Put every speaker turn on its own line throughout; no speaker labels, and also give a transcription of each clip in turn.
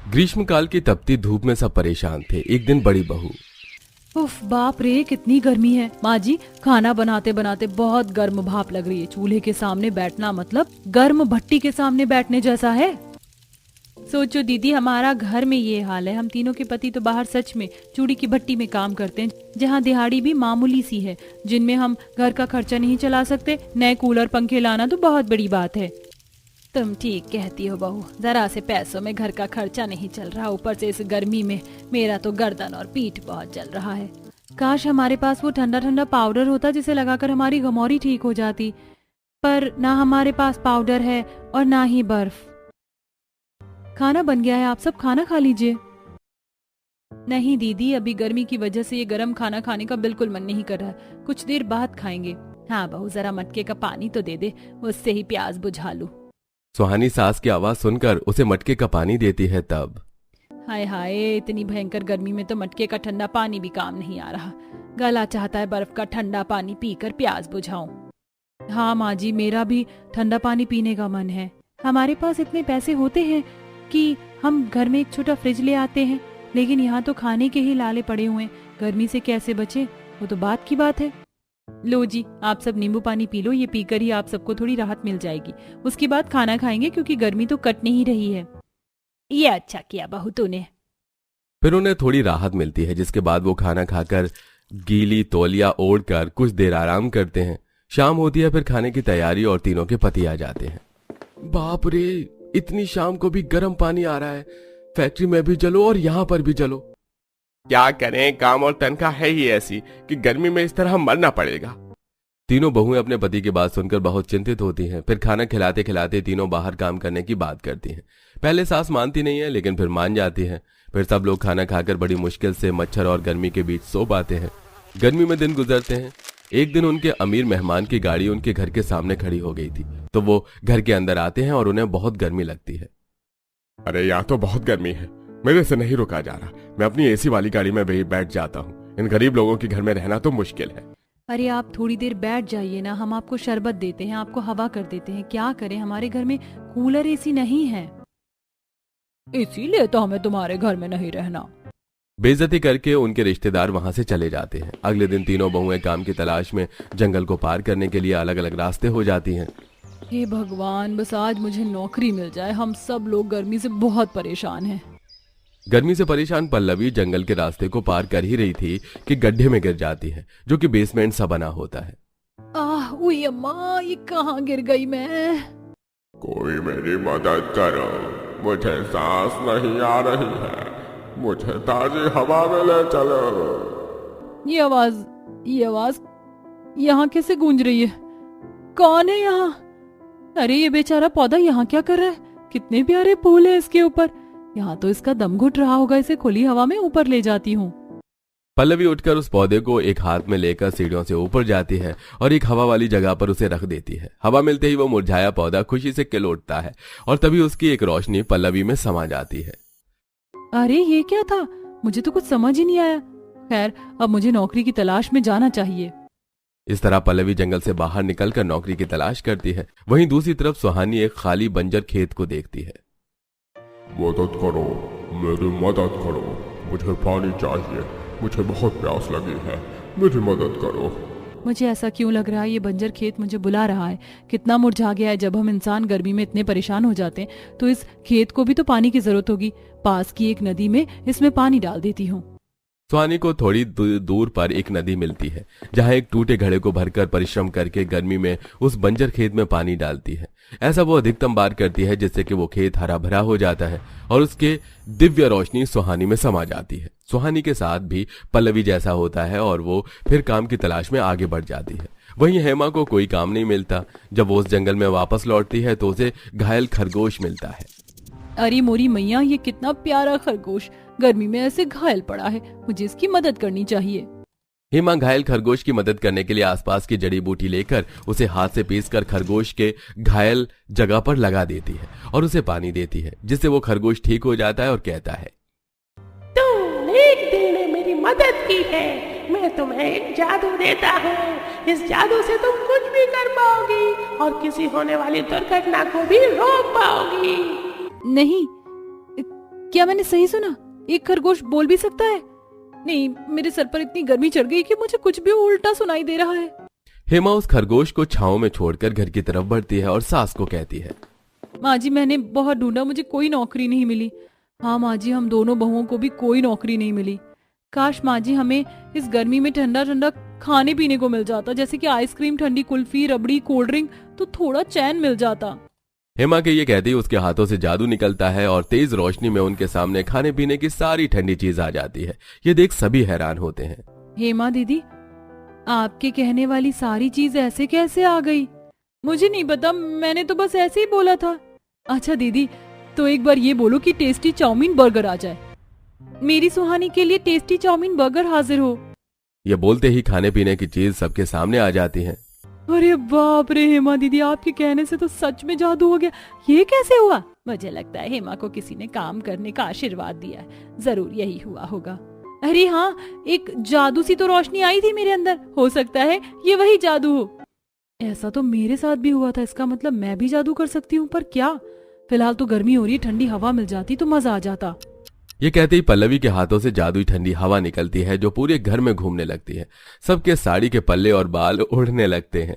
ग्रीष्मकाल की तपती धूप में सब परेशान थे। एक दिन बड़ी बहू,
उफ बाप रे कितनी गर्मी है। माँ जी खाना बनाते बनाते बहुत गर्म भाप लग रही है। चूल्हे के सामने बैठना मतलब गर्म भट्टी के सामने बैठने जैसा है। सोचो दीदी, हमारा घर में ये हाल है। हम तीनों के पति तो बाहर सच में चूड़ी की भट्टी में काम करते हैं, जहाँ दिहाड़ी भी मामूली सी है, जिनमें हम घर का खर्चा नहीं चला सकते। नए कूलर पंखे लाना तो बहुत बड़ी बात है। तुम ठीक कहती हो बहू, जरा से पैसों में घर का खर्चा नहीं चल रहा, ऊपर से इस गर्मी में मेरा तो गर्दन और पीठ बहुत जल रहा है। काश हमारे पास वो ठंडा ठंडा पाउडर होता जिसे लगाकर हमारी गमौरी ठीक हो जाती, पर ना हमारे पास पाउडर है और ना ही बर्फ। खाना बन गया है, आप सब खाना खा लीजिए। नहीं दीदी, अभी गर्मी की वजह से ये गर्म खाना खाने का बिल्कुल मन नहीं कर रहा, कुछ देर बाद खाएंगे। हाँ बहू, जरा मटके का पानी तो दे दे, उससे ही प्यास बुझा लूं।
सुहानी सास की आवाज सुनकर उसे मटके का पानी देती है। तब
हाय हाय, इतनी भयंकर गर्मी में तो मटके का ठंडा पानी भी काम नहीं आ रहा। गला चाहता है बर्फ का ठंडा पानी पीकर प्यास बुझाऊं। हाँ माँ जी, मेरा भी ठंडा पानी पीने का मन है। हमारे पास इतने पैसे होते हैं कि हम घर में एक छोटा फ्रिज ले आते हैं, लेकिन यहाँ तो खाने के ही लाले पड़े हुए हैं। गर्मी से कैसे बचे वो तो बात की बात है। लो जी, आप सब नींबू पानी पी लो, ये पीकर ही आप सबको थोड़ी राहत मिल जाएगी। उसके बाद खाना खाएंगे, क्योंकि गर्मी तो कट नहीं रही है। ये अच्छा किया बहू तूने।
फिर उन्हें थोड़ी राहत मिलती है, जिसके बाद वो खाना खाकर गीली तौलिया ओढ़कर कुछ देर आराम करते हैं। शाम होती है, फिर खाने की तैयारी और तीनों के पति आ जाते हैं। बाप रे, इतनी शाम को भी गर्म पानी आ रहा है। फैक्ट्री में भी जलो और यहाँ पर भी जलो। क्या करें, काम और तनख्वाह है ही ऐसी कि गर्मी में इस तरह मरना पड़ेगा। तीनों बहुएं अपने पति की बात सुनकर बहुत चिंतित होती हैं। फिर खाना खिलाते खिलाते तीनों बाहर काम करने की बात करती हैं। पहले सास मानती नहीं है, लेकिन फिर मान जाती है। फिर सब लोग खाना खाकर बड़ी मुश्किल से मच्छर और गर्मी के बीच सो पाते हैं। गर्मी में दिन गुजरते हैं। एक दिन उनके अमीर मेहमान की गाड़ी उनके घर के सामने खड़ी हो गई थी, तो वो घर के अंदर आते हैं और उन्हें बहुत गर्मी लगती है। अरे यहाँ तो बहुत गर्मी है, मेरे से नहीं रुका जा रहा। मैं अपनी एसी वाली गाड़ी में बैठ जाता हूँ। इन गरीब लोगों के घर में रहना तो मुश्किल है।
अरे आप थोड़ी देर बैठ जाइए ना, हम आपको शरबत देते हैं, आपको हवा कर देते हैं। क्या करें, हमारे घर में कूलर एसी नहीं है, इसीलिए तो हमें तुम्हारे घर में नहीं रहना।
बेइज्जती करके उनके रिश्तेदार वहां से चले जाते हैं। अगले दिन तीनों बहुएं काम की तलाश में जंगल को पार करने के लिए अलग अलग रास्ते हो जाती हैं।
हे भगवान, बस आज मुझे नौकरी मिल जाए। हम सब लोग गर्मी से बहुत परेशान हैं।
गर्मी से परेशान पल्लवी जंगल के रास्ते को पार कर ही रही थी कि गड्ढे में गिर जाती है, जो कि बेसमेंट सा बना होता है।
उई अम्मा, ये कहाँ गिर गई मैं?
कोई मेरी मदद करो, मुझे सांस नहीं आ रही है, मुझे ताजी हवा में ले चलो।
ये आवाज यहाँ कैसे गूंज रही है? कौन है यहाँ? अरे ये बेचारा पौधा यहाँ क्या कर रहा है? कितने प्यारे फूल है इसके ऊपर। यहाँ तो इसका दम घुट रहा होगा। इसे खुली हवा में ऊपर ले जाती हूँ।
पल्लवी उठकर उस पौधे को एक हाथ में लेकर सीढ़ियों से ऊपर जाती है और एक हवा वाली जगह पर उसे रख देती है। हवा मिलते ही वो मुरझाया पौधा खुशी से खिल उठता है और तभी उसकी एक रोशनी पल्लवी में समा जाती है।
अरे ये क्या था? मुझे तो कुछ समझ ही नहीं आया। खैर, अब मुझे नौकरी की तलाश में जाना चाहिए।
इस तरह पल्लवी जंगल से बाहर निकलकर नौकरी की तलाश करती है। वहीं दूसरी तरफ सुहानी एक खाली बंजर खेत को देखती है।
मदद करो, मेरी मदद करो, मुझे पानी चाहिए, मुझे बहुत प्यास लगी है, मेरी मदद करो।
मुझे ऐसा क्यों लग रहा है ये बंजर खेत मुझे बुला रहा है? कितना मुरझा गया है। जब हम इंसान गर्मी में इतने परेशान हो जाते हैं तो इस खेत को भी तो पानी की जरूरत होगी। पास की एक नदी में इसमें पानी डाल देती हूँ।
सुहानी को थोड़ी दूर पर एक नदी मिलती है, जहां एक टूटे घड़े को भरकर परिश्रम करके गर्मी में उस बंजर खेत में पानी डालती है। ऐसा वो अधिकतम बार करती है, जिससे कि वो खेत हरा भरा हो जाता है और उसके दिव्य रोशनी सुहानी में समा जाती है। सुहानी के साथ भी पल्लवी जैसा होता है और वो फिर काम की तलाश में आगे बढ़ जाती है। वहीं हेमा को कोई काम नहीं मिलता। जब वो उस जंगल में वापस लौटती है तो उसे घायल खरगोश मिलता है।
अरे मोरी मैया, ये कितना प्यारा खरगोश गर्मी में ऐसे घायल पड़ा है, मुझे इसकी मदद करनी चाहिए।
हेमा घायल खरगोश की मदद करने के लिए आसपास की जड़ी बूटी लेकर उसे हाथ से पीसकर खरगोश के घायल जगह पर लगा देती है और उसे पानी देती है, जिससे वो खरगोश ठीक हो जाता है और कहता है,
तुम एक दिन ने मेरी मदद की है, मैं तुम्हें एक जादू देता हूँ। इस जादू से तुम कुछ भी कर पाओगी और किसी होने वाली दुर्घटना को भी रोक पाओगी।
नहीं, क्या मैंने सही सुना? एक खरगोश बोल भी सकता है? नहीं, मेरे सर पर इतनी गर्मी चढ़ गई कि मुझे कुछ भी उल्टा सुनाई दे रहा है।
हेमा उस खरगोश को छांव में छोड़कर घर की तरफ बढ़ती है और सास को कहती है,
माँ जी मैंने बहुत ढूंढा, मुझे कोई नौकरी नहीं मिली। हाँ माँ जी, हम दोनों बहुओं को भी कोई नौकरी नहीं मिली। काश माँ जी हमें इस गर्मी में ठंडा ठंडा खाने पीने को मिल जाता, जैसे कि आइसक्रीम, ठंडी कुल्फी, रबड़ी, कोल्ड ड्रिंक, तो थोड़ा चैन मिल जाता।
हेमा के ये कहते ही उसके हाथों से जादू निकलता है और तेज रोशनी में उनके सामने खाने पीने की सारी ठंडी चीज आ जाती है। ये देख सभी हैरान होते हैं।
हेमा दीदी, आपके कहने वाली सारी चीज ऐसे कैसे आ गई? मुझे नहीं पता, मैंने तो बस ऐसे ही बोला था। अच्छा दीदी, तो एक बार ये बोलो कि टेस्टी चाउमीन बर्गर आ जाए। मेरी सुहानी के लिए टेस्टी चाउमीन बर्गर हाजिर हो।
ये बोलते ही खाने पीने की चीज सबके सामने आ जाती है।
अरे बाप रे हेमा दीदी, आपके कहने से तो सच में जादू हो गया। ये कैसे हुआ? मुझे लगता है हेमा को किसी ने काम करने का आशीर्वाद दिया है, जरूर यही हुआ होगा। अरे हाँ, एक जादू सी तो रोशनी आई थी मेरे अंदर, हो सकता है ये वही जादू हो। ऐसा तो मेरे साथ भी हुआ था, इसका मतलब मैं भी जादू कर सकती हूँ। पर क्या? फिलहाल तो गर्मी हो रही है, ठंडी हवा मिल जाती तो मजा आ जाता।
ये कहते ही पल्लवी के हाथों से जादुई ठंडी हवा निकलती है जो पूरे घर में घूमने लगती है। सबके साड़ी के पल्ले और बाल उड़ने लगते हैं।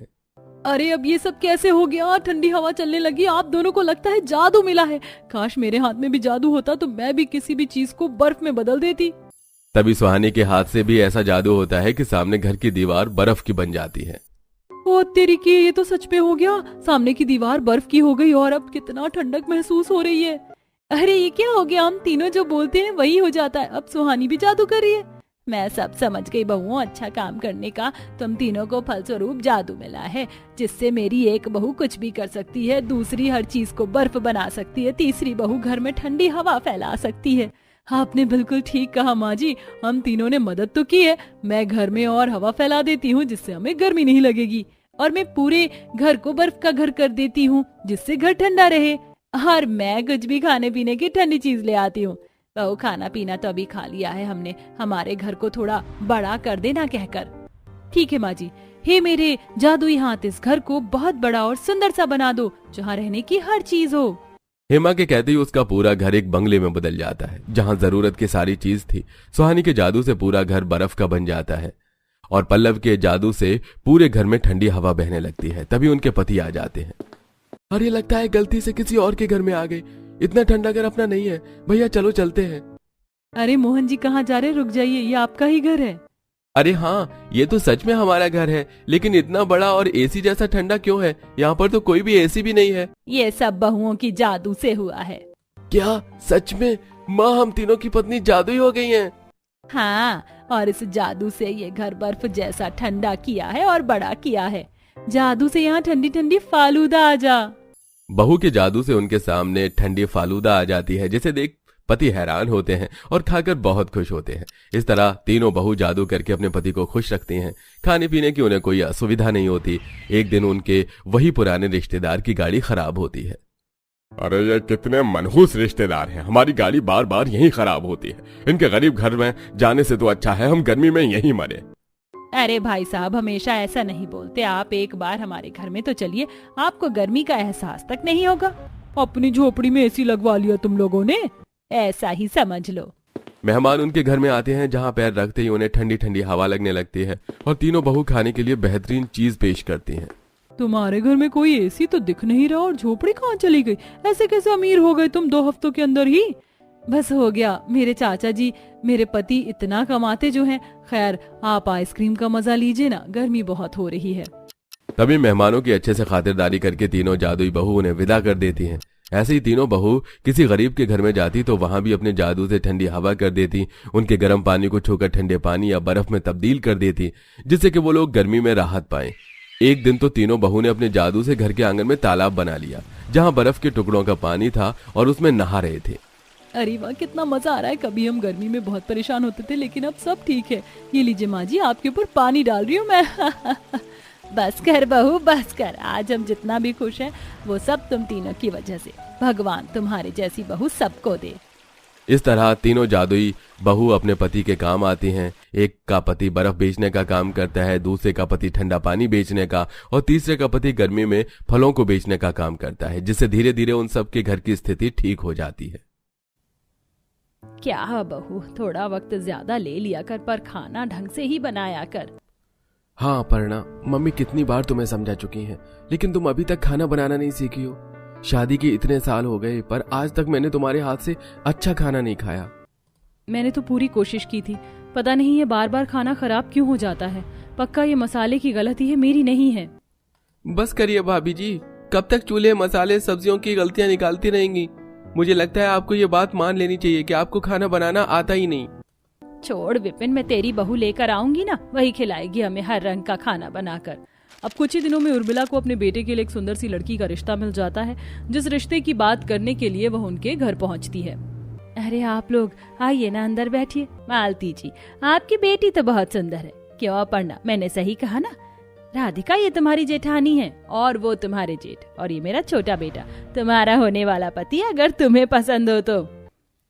अरे अब ये सब कैसे हो गया? ठंडी हवा चलने लगी, आप दोनों को लगता है जादू मिला है। काश मेरे हाथ में भी जादू होता तो मैं भी किसी भी चीज को बर्फ में बदल देती।
तभी सुहानी के हाथ से भी ऐसा जादू होता है कि सामने घर की दीवार बर्फ की बन जाती है।
ओ तेरी की, ये तो सच में हो गया। सामने की दीवार बर्फ की हो गई और अब कितना ठंडक महसूस हो रही है। अरे ये क्या हो गया? हम तीनों जो बोलते हैं वही हो जाता है। अब सुहानी भी जादू कर रही है। मैं सब समझ गई बहुओं, अच्छा काम करने का तुम तीनों को फलस्वरूप जादू मिला है, जिससे मेरी एक बहू कुछ भी कर सकती है, दूसरी हर चीज को बर्फ बना सकती है, तीसरी बहू घर में ठंडी हवा फैला सकती है। आपने बिल्कुल ठीक कहा माँ जी, हम तीनों ने मदद तो की है। मैं घर में और हवा फैला देती हूँ जिससे हमें गर्मी नहीं लगेगी, और मैं पूरे घर को बर्फ का घर कर देती हूँ जिससे घर ठंडा रहे, और मैं कुछ भी खाने पीने की ठंडी चीज ले आती हूँ। बहू, खाना पीना तो अभी खा लिया है हमने, हमारे घर को थोड़ा बड़ा कर देना कहकर। ठीक है माँ जी। हे मेरे जादुई हाथ, इस घर को बहुत बड़ा और सुंदर सा बना दो, जहाँ रहने की हर चीज हो।
हेमा के कहते ही उसका पूरा घर एक बंगले में बदल जाता है जहाँ जरूरत की सारी चीज थी। सुहानी के जादू से पूरा घर बर्फ का बन जाता है और पल्लव के जादू से पूरे घर में ठंडी हवा बहने लगती है। तभी उनके पति आ जाते हैं। अरे लगता है गलती से किसी और के घर में आ गए, इतना ठंडा घर अपना नहीं है। भैया चलो चलते हैं।
अरे मोहन जी कहाँ जा रहे? रुक जाइए, ये आपका ही घर है।
अरे हाँ, ये तो सच में हमारा घर है, लेकिन इतना बड़ा और एसी जैसा ठंडा क्यों है? यहाँ पर तो कोई भी एसी भी नहीं है।
ये सब बहुओं की जादू से हुआ है।
क्या सच में? माँ, हम तीनों की पत्नी जादुई हो गई हैं।
हाँ, और इस जादू से ये घर बर्फ जैसा ठंडा किया है और बड़ा किया है। जादू से यहाँ ठंडी ठंडी फालूदा आ जा।
बहू के जादू से उनके सामने ठंडी फालूदा आ जाती है, जिसे देख पति हैरान होते हैं और खाकर बहुत खुश होते हैं। इस तरह तीनों बहू जादू करके अपने पति को खुश रखती हैं। खाने पीने की उन्हें कोई असुविधा नहीं होती। एक दिन उनके वही पुराने रिश्तेदार की गाड़ी खराब होती है।
अरे ये कितने मनहूस रिश्तेदार हैं, हमारी गाड़ी बार बार यहीं खराब होती है। इनके गरीब घर में जाने से तो अच्छा है हम गर्मी में यहीं मरे।
अरे भाई साहब, हमेशा ऐसा नहीं बोलते। आप एक बार हमारे घर में तो चलिए, आपको गर्मी का एहसास तक नहीं होगा। अपनी झोपड़ी में एसी लगवा लिया तुम लोगों ने, ऐसा ही समझ लो।
मेहमान उनके घर में आते हैं जहाँ पैर रखते ही उन्हें ठंडी ठंडी हवा लगने लगती है और तीनों बहू खाने के लिए बेहतरीन चीज पेश करती हैं।
तुम्हारे घर में कोई एसी तो दिख नहीं रहा, और झोपड़ी कहाँ चली गई? ऐसे कैसे अमीर हो गए तुम 2 हफ्तों के अंदर ही? बस हो गया, मेरे चाचा जी, मेरे पति इतना कमाते जो हैं। खैर, आप आइसक्रीम का मजा लीजिए ना, गर्मी बहुत हो रही है।
तभी मेहमानों की अच्छे से खातिरदारी करके तीनों जादुई बहू उन्हें विदा कर देती हैं। ऐसे ही तीनों बहू किसी गरीब के घर में जाती तो वहां भी अपने जादू से ठंडी हवा कर देती, उनके गर्म पानी को छूकर ठंडे पानी या बर्फ में तब्दील कर देती, जिससे कि वो लोग गर्मी में राहत पाएं। एक दिन तो तीनों बहू ने अपने जादू से घर के आंगन में तालाब बना लिया जहां बर्फ के टुकड़ों का पानी था और उसमें नहा रहे थे।
अरे वाह, कितना मजा आ रहा है। कभी हम गर्मी में बहुत परेशान होते थे, लेकिन अब सब ठीक है। ये लीजिए माँ जी, आपके ऊपर पानी डाल रही हूँ मैं। बस कर बहू, बस कर। आज हम जितना भी खुश हैं वो सब तुम तीनों की वजह से। भगवान तुम्हारे जैसी बहू सबको दे।
इस तरह तीनों जादुई बहू अपने पति के काम आती हैं। एक का पति बर्फ बेचने का काम करता है, दूसरे का पति ठंडा पानी बेचने का, और तीसरे का पति गर्मी में फलों को बेचने का काम करता है, जिससे धीरे धीरे उन सब के घर की स्थिति ठीक हो जाती है।
क्या बहू, थोड़ा वक्त ज्यादा ले लिया कर, पर खाना ढंग से ही बनाया कर।
हाँ अपर्णा, मम्मी कितनी बार तुम्हें समझा चुकी हैं, लेकिन तुम अभी तक खाना बनाना नहीं सीखी हो। शादी के इतने साल हो गए पर आज तक मैंने तुम्हारे हाथ से अच्छा खाना नहीं खाया।
मैंने तो पूरी कोशिश की थी, पता नहीं ये बार बार खाना खराब क्यों हो जाता है। पक्का ये मसाले की गलती है, मेरी नहीं है।
बस करिए भाभी जी, कब तक चूल्हे मसाले सब्जियों की गलतियां निकालती रहेंगी। मुझे लगता है आपको ये बात मान लेनी चाहिए कि आपको खाना बनाना आता ही नहीं।
छोड़ विपिन, मैं तेरी बहू लेकर आऊंगी ना, वही खिलाएगी हमें हर रंग का खाना बनाकर। अब कुछ ही दिनों में उर्मिला को अपने बेटे के लिए एक सुंदर सी लड़की का रिश्ता मिल जाता है, जिस रिश्ते की बात करने के लिए वह उनके घर पहुंचती है। अरे आप लोग आइए ना, अंदर बैठिए। मालती जी, आपकी बेटी तो बहुत सुंदर है। क्यों अपर्णा, मैंने सही कहा ना? राधिका ये तुम्हारी जेठानी है और वो तुम्हारे जेठ, और ये मेरा छोटा बेटा, तुम्हारा होने वाला पति, अगर तुम्हें पसंद हो तो।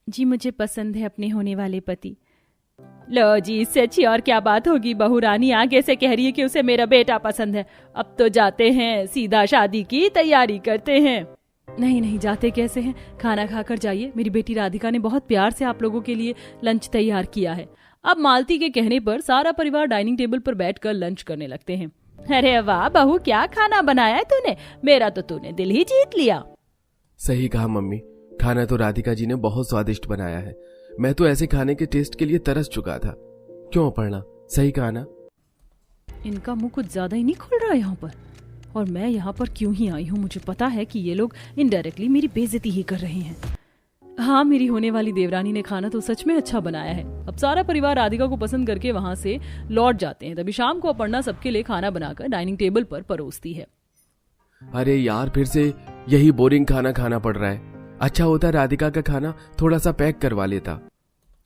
जी मुझे पसंद है अपने होने वाले पति। लो जी, इससे अच्छी और क्या बात होगी। बहू रानी आगे से कह रही है कि उसे मेरा बेटा पसंद है। अब तो जाते हैं, सीधा शादी की तैयारी करते हैं। नहीं नहीं, जाते कैसे हैं, खाना खाकर जाइए। मेरी बेटी राधिका ने बहुत प्यार से आप लोगों के लिए लंच तैयार किया है। अब मालती के कहने पर सारा परिवार डाइनिंग टेबल पर बैठकर लंच करने लगते हैं। अरे वाह बहू, क्या खाना बनाया है तूने, मेरा तो तूने दिल ही जीत लिया।
सही कहा मम्मी, खाना तो राधिका जी ने बहुत स्वादिष्ट बनाया है। मैं तो ऐसे खाने के टेस्ट के लिए तरस चुका था। क्यों अपर्णा, सही कहा ना?
इनका मुंह कुछ ज्यादा ही नहीं खुल रहा यहाँ पर। और मैं यहाँ पर क्यों ही आई हूँ? मुझे पता है कि ये लोग इनडायरेक्टली मेरी बेइज्जती ही कर रहे हैं। हाँ, मेरी होने वाली देवरानी ने खाना तो सच में अच्छा बनाया है। अब सारा परिवार राधिका को पसंद करके वहाँ से लौट जाते हैं। तभी शाम को अपर्णा सबके लिए खाना बनाकर डाइनिंग टेबल पर परोसती है।
अरे यार, फिर से यही बोरिंग खाना खाना पड़ रहा है। अच्छा होता राधिका का खाना थोड़ा सा पैक करवा लेता।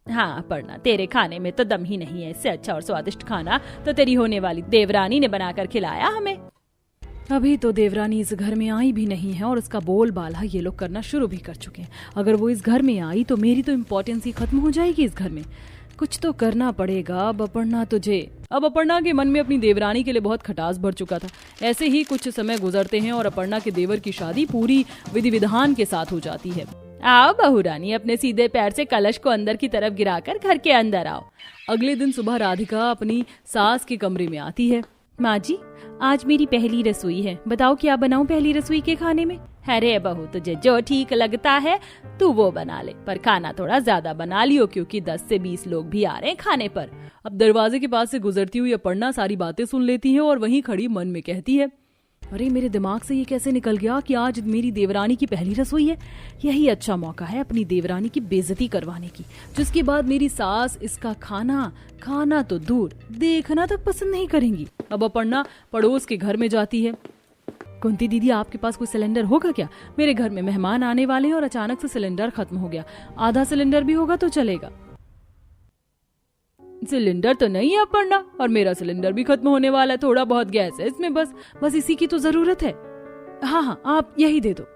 हाँ अपर्णा, तेरे खाने में तो दम ही नहीं है। इससे अच्छा और स्वादिष्ट खाना तो तेरी होने वाली देवरानी ने बनाकर खिलाया हमें। अभी तो देवरानी इस घर में आई भी नहीं है और उसका बोलबाला ये लोग करना शुरू भी कर चुके हैं। अगर वो इस घर में आई तो मेरी तो इम्पोर्टेंस ही खत्म हो जाएगी इस घर में। कुछ तो करना पड़ेगा। अब अपर्णा के मन में अपनी देवरानी के लिए बहुत खटास भर चुका था। ऐसे ही कुछ समय गुजरते हैं और अपर्णा के देवर की शादी पूरी विधि विधान के साथ हो जाती है। आओ बहू रानी, अपने सीधे पैर से कलश को अंदर की तरफ गिराकर घर के अंदर आओ। अगले दिन सुबह राधिका अपनी सास के कमरे में आती है। माँ जी, आज मेरी पहली रसोई है, बताओ क्या बनाऊं पहली रसोई के खाने में? अरे बहू, तुझे जो ठीक लगता है तू वो बना ले, पर खाना थोड़ा ज्यादा बना लियो क्योंकि 10 से 20 लोग भी आ रहे हैं खाने पर। अब दरवाजे के पास से गुजरती हुई अपर्णा सारी बातें सुन लेती है और वहीं खड़ी मन में कहती है, अरे मेरे दिमाग से ये कैसे निकल गया कि आज मेरी देवरानी की पहली रसोई है। यही अच्छा मौका है अपनी देवरानी की बेइज्जती करवाने की, जिसके बाद मेरी सास इसका खाना तो दूर देखना तक पसंद नहीं करेंगी। अब अपर्णा पड़ोस के घर में जाती है। कुंती दीदी, आपके पास कोई सिलेंडर होगा क्या? मेरे घर में मेहमान आने वाले हैं और अचानक से सिलेंडर खत्म हो गया। आधा सिलेंडर भी होगा तो चलेगा। सिलेंडर तो नहीं है अपर्णा, और मेरा सिलेंडर भी खत्म होने वाला है। थोड़ा बहुत गैस है इसमें, बस इसी की तो जरूरत है। हाँ, आप यही दे दो।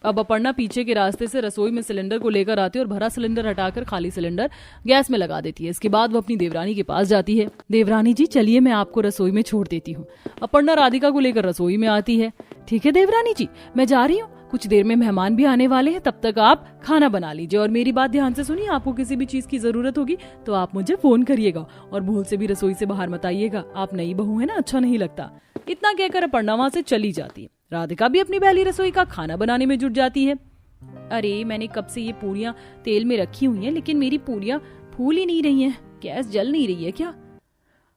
अब अपर्णा पीछे के रास्ते से रसोई में सिलेंडर को लेकर आती है और भरा सिलेंडर हटाकर खाली सिलेंडर गैस में लगा देती है। इसके बाद वो अपनी देवरानी के पास जाती है। देवरानी जी, चलिए मैं आपको रसोई में छोड़ देती हूँ। अपर्णा राधिका को लेकर रसोई में आती है। ठीक है देवरानी जी, मैं जा रही हूँ, कुछ देर में मेहमान भी आने वाले हैं, तब तक आप खाना बना लीजिए और मेरी बात ध्यान से सुनिए। आपको किसी भी चीज की जरूरत होगी तो आप मुझे फोन करिएगा और भूल से भी रसोई से बाहर मत आइएगा। आप नई बहू है ना, अच्छा नहीं लगता। इतना कहकर अपर्णा वहां से चली जाती है। राधिका भी अपनी पहली रसोई का खाना बनाने में जुट जाती है। अरे मैंने कब से ये पूरियां तेल में रखी हुई हैं, लेकिन मेरी पूरियां फूल ही नहीं रही हैं। गैस जल नहीं रही है क्या?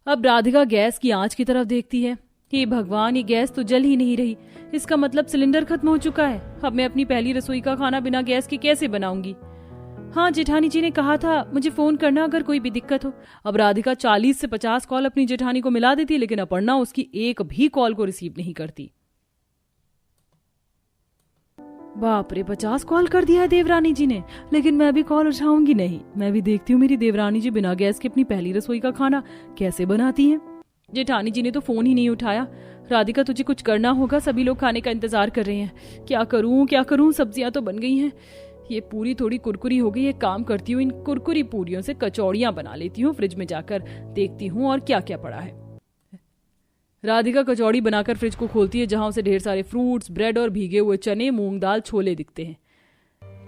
अब राधिका गैस की आंच की तरफ देखती है। हे भगवान, ये गैस तो जल ही नहीं रही। इसका मतलब सिलेंडर खत्म हो चुका है। अब मैं अपनी पहली रसोई का खाना बिना गैस के कैसे बनाऊंगी? हाँ, जेठानी जी ने कहा था मुझे फोन करना अगर कोई भी दिक्कत हो। अब राधिका 40 से 50 कॉल अपनी जेठानी को मिला देती है, लेकिन अपर्णा उसकी एक भी कॉल को रिसीव नहीं करती। बाप रे, 50 कॉल कर दिया है देवरानी जी ने, लेकिन मैं अभी कॉल उठाऊंगी नहीं। मैं भी देखती हूँ मेरी देवरानी जी बिना गैस के अपनी पहली रसोई का खाना कैसे बनाती है। जेठानी जी ने तो फोन ही नहीं उठाया। राधिका, तुझे कुछ करना होगा, सभी लोग खाने का इंतजार कर रहे हैं। क्या करूं? सब्जियां तो बन गई हैं। ये पूरी थोड़ी कुरकुरी हो गई। एक काम करती हूँ, इन कुरकुरी पूरियों से कचौड़ियां बना लेती हूँ। फ्रिज में जाकर देखती हूँ और क्या क्या पड़ा है। राधिका कचौड़ी बनाकर फ्रिज को खोलती है, जहां उसे ढेर सारे फ्रूट्स, ब्रेड और भीगे हुए चने, मूंग दाल, छोले दिखते हैं।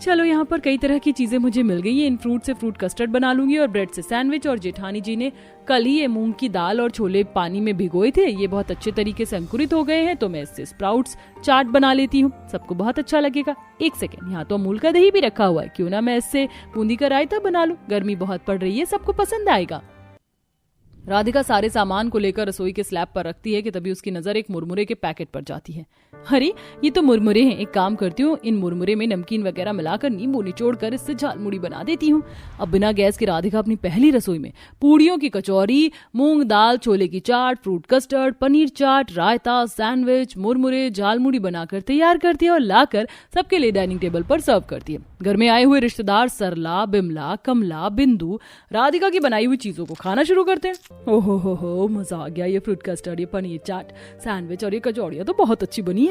चलो यहाँ पर कई तरह की चीजें मुझे मिल गई है। इन फ्रूट से फ्रूट कस्टर्ड बना लूंगी और ब्रेड से सैंडविच। और जेठानी जी ने कल ही ये मूंग की दाल और छोले पानी में भिगोए थे, ये बहुत अच्छे तरीके से अंकुरित हो गए हैं, तो मैं इससे स्प्राउट्स चाट बना लेती हूँ, सबको बहुत अच्छा लगेगा। एक सेकेंड, यहाँ तो अमूल का दही भी रखा हुआ है, क्यों ना मैं इससे बूंदी का रायता बना लूं, गर्मी बहुत पड़ रही है, सबको पसंद आएगा। राधिका सारे सामान को लेकर रसोई के स्लैब पर रखती है कि तभी उसकी नजर एक मुरमुरे के पैकेट पर जाती है। अरे ये तो मुरमुरे हैं, एक काम करती हूँ, इन मुरमुरे में नमकीन वगैरह मिलाकर नींबू निचोड़कर इससे झालमुड़ी बना देती हूँ। अब बिना गैस की राधिका अपनी पहली रसोई में पूड़ियों की कचौरी, मूंग दाल छोले की चाट, फ्रूट कस्टर्ड, पनीर चाट, रायता, सैंडविच, मुरमुरे, झालमुड़ी बनाकर तैयार करती है और लाकर सबके लिए डाइनिंग टेबल पर सर्व करती है। घर में आए हुए रिश्तेदार सरला, बिमला, कमला, बिंदु राधिका की बनाई हुई चीजों को खाना शुरू करते हैं। ओहो हो मजा आ गया, ये फ्रूट कस्टर्ड, ये पनीर चाट, सैंडविच और ये कचौड़ियाँ तो बहुत अच्छी बनी है।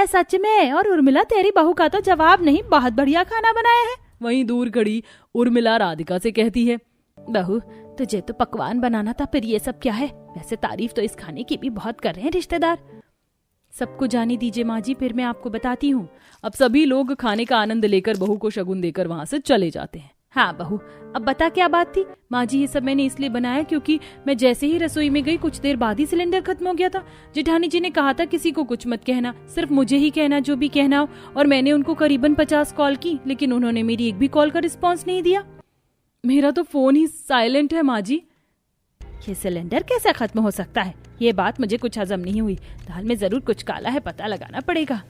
सच में, और उर्मिला तेरी बहू का तो जवाब नहीं, बहुत बढ़िया खाना बनाया है। वहीं दूर खड़ी उर्मिला राधिका से कहती है, बहू तुझे तो पकवान बनाना था, फिर ये सब क्या है? वैसे तारीफ तो इस खाने की भी बहुत कर रहे हैं रिश्तेदार। सबको जाने दीजिए माँ जी, फिर मैं आपको बताती हूँ। अब सभी लोग खाने का आनंद लेकर बहू को शगुन देकर वहाँ से चले जाते हैं। हाँ बहू, अब बता क्या बात थी? माँ जी ये सब मैंने इसलिए बनाया क्योंकि मैं जैसे ही रसोई में गई कुछ देर बाद ही सिलेंडर खत्म हो गया था। जेठानी जी ने कहा था किसी को कुछ मत कहना, सिर्फ मुझे ही कहना जो भी कहना हो, और मैंने उनको करीबन 50 कॉल की, लेकिन उन्होंने मेरी एक भी कॉल का रिस्पॉन्स नहीं दिया। मेरा तो फोन ही साइलेंट है माँ जी। ये सिलेंडर कैसे खत्म हो सकता है? ये बात मुझे कुछ हजम नहीं हुई। दाल में जरूर कुछ काला है, पता लगाना पड़ेगा।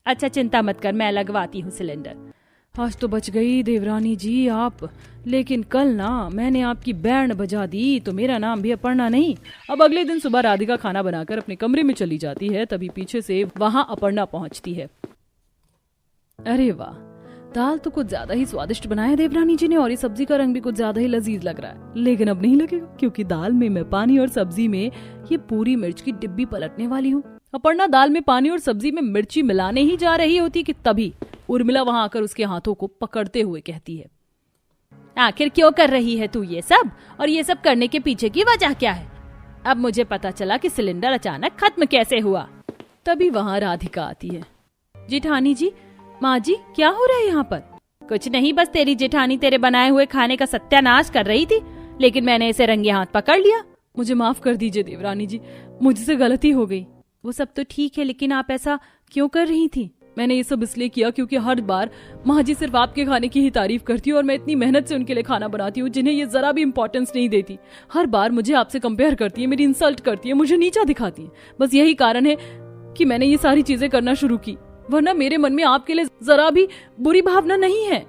अच्छा चिंता मत कर, मैं लगवाती हूँ सिलेंडर। आज तो बच गई देवरानी जी आप, लेकिन कल ना मैंने आपकी बैंड बजा दी तो मेरा नाम भी अपर्णा नहीं। अब अगले दिन सुबह राधिका खाना बनाकर अपने कमरे में चली जाती है, तभी पीछे से वहां अपर्णा पहुंचती है। अरे वाह, दाल तो कुछ ज्यादा ही स्वादिष्ट बनाया देवरानी जी ने, और ये सब्जी का रंग भी कुछ ज्यादा ही लजीज लग रहा है। लेकिन अब नहीं लगेगा, क्योंकि दाल में मैं पानी और सब्जी में ये पूरी मिर्च की डिब्बी पलटने वाली हूँ। अपर्णा दाल में पानी और सब्जी में मिर्ची मिलाने ही जा रही होती कि तभी उर्मिला वहां आकर उसके हाथों को पकड़ते हुए कहती है, आखिर क्यों कर रही है तू ये सब, और ये सब करने के पीछे की वजह क्या है? अब मुझे पता चला कि सिलेंडर अचानक खत्म कैसे हुआ। तभी वहां राधिका आती है। जेठानी जी, माँ जी क्या हो रहा है यहाँ पर? कुछ नहीं, बस तेरी जेठानी तेरे बनाए हुए खाने का सत्यानाश कर रही थी, लेकिन मैंने इसे रंगे हाथ पकड़ लिया। मुझे माफ कर दीजिए देवरानी जी, मुझसे गलती हो गई। वो सब तो ठीक है, लेकिन आप ऐसा क्यों कर रही थी? मैंने ये सब इसलिए किया क्योंकि हर बार माँ जी सिर्फ आपके खाने की ही तारीफ करती है, और मैं इतनी मेहनत से उनके लिए खाना बनाती हूँ जिन्हें ये जरा भी इम्पोर्टेंस नहीं देती। हर बार मुझे आपसे कंपेयर करती है, मेरी इंसल्ट करती है, मुझे नीचा दिखाती है। बस यही कारण है कि मैंने ये सारी चीजें करना शुरू की, वरना मेरे मन में आपके लिए जरा भी बुरी भावना नहीं है।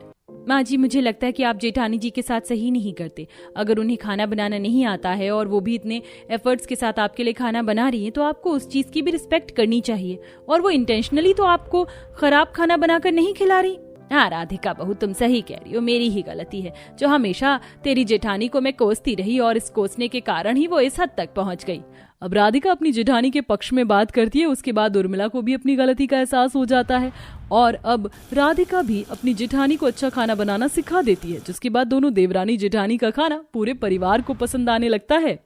माँ जी मुझे लगता है कि आप जेठानी जी के साथ सही नहीं करते। अगर उन्हें खाना बनाना नहीं आता है और वो भी इतने एफर्ट्स के साथ आपके लिए खाना बना रही है, तो आपको उस चीज की भी रिस्पेक्ट करनी चाहिए। और वो इंटेंशनली तो आपको खराब खाना बनाकर नहीं खिला रही। हाँ राधिका बहू, तुम सही कह रही हो, मेरी ही गलती है जो हमेशा तेरी जेठानी को मैं कोसती रही, और इस कोसने के कारण ही वो इस हद तक पहुंच गई। अब राधिका अपनी जेठानी के पक्ष में बात करती है। उसके बाद उर्मिला को भी अपनी गलती का एहसास हो जाता है, और अब राधिका भी अपनी जेठानी को अच्छा खाना बनाना सिखा देती है, जिसके बाद दोनों देवरानी जेठानी का खाना पूरे परिवार को पसंद आने लगता है।